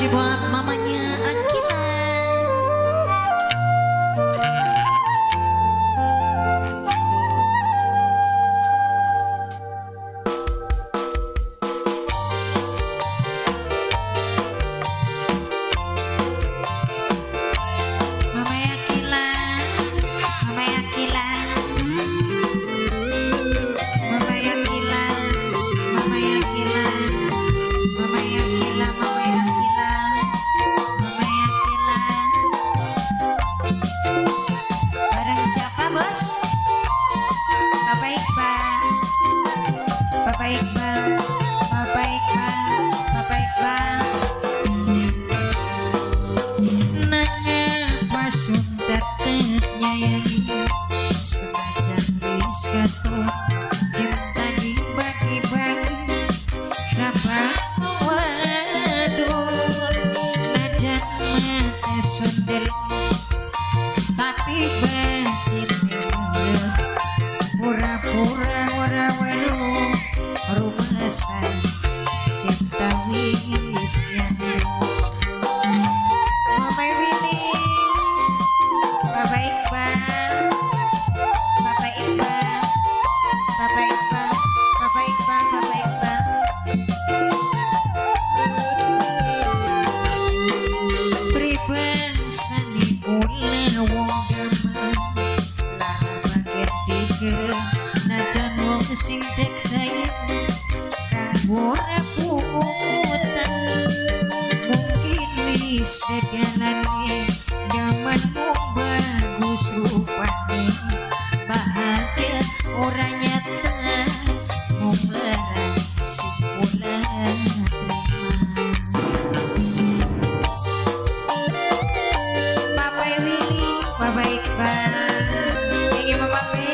kasih buat mamanya Akila. Bapak Iqbal, Bapak Iqbal, Bapak Iqbal. Nanya pasun tetenya yang senajan wis katon cinta dibagi-bagi sama waduh najan mate sundel tapi batin pura-pura ora weruh rumah cinta wisnya Mama Willy, Bapak Iqbal, Bapak Iqbal, Bapak Iqbal, Bapak Iqbal, Bapak Iqbal. Pribasane kula wong gaman lara baget dikira najan wong sing tek sayang ora putan mungkin wis segalane gaman mung bagus rupane bahagia ora nyata mung lara simpulan Bapak Willy, Bapak Iqbal, yang Bapak Willy.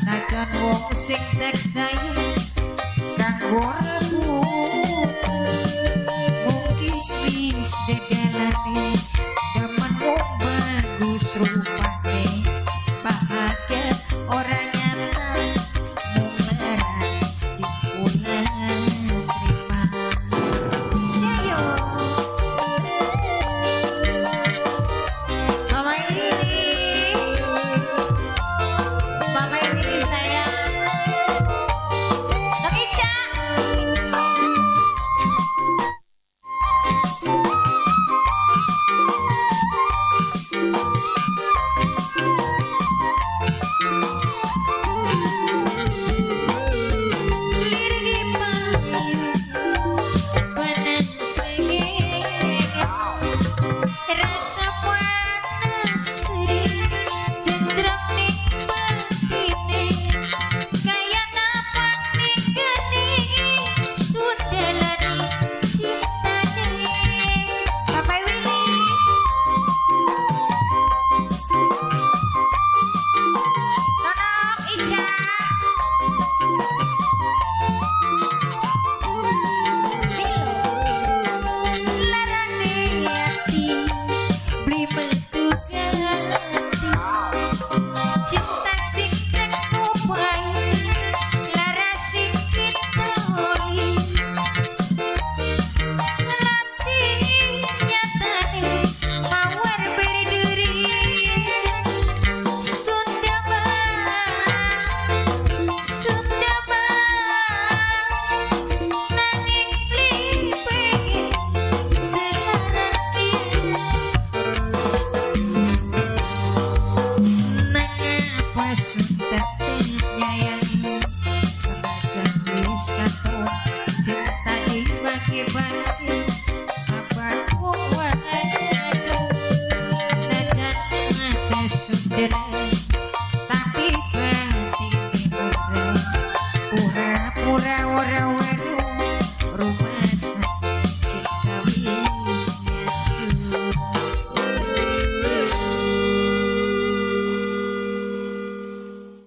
Najan wong sing tek sayang kanggo rebut mungkin wis degalane gaman wong bagus rupane bahagia ora nyata mung lara simpulan terima jayo Mama ini Mama ini sayang Tokica Lir di payung Panang sengit Rasa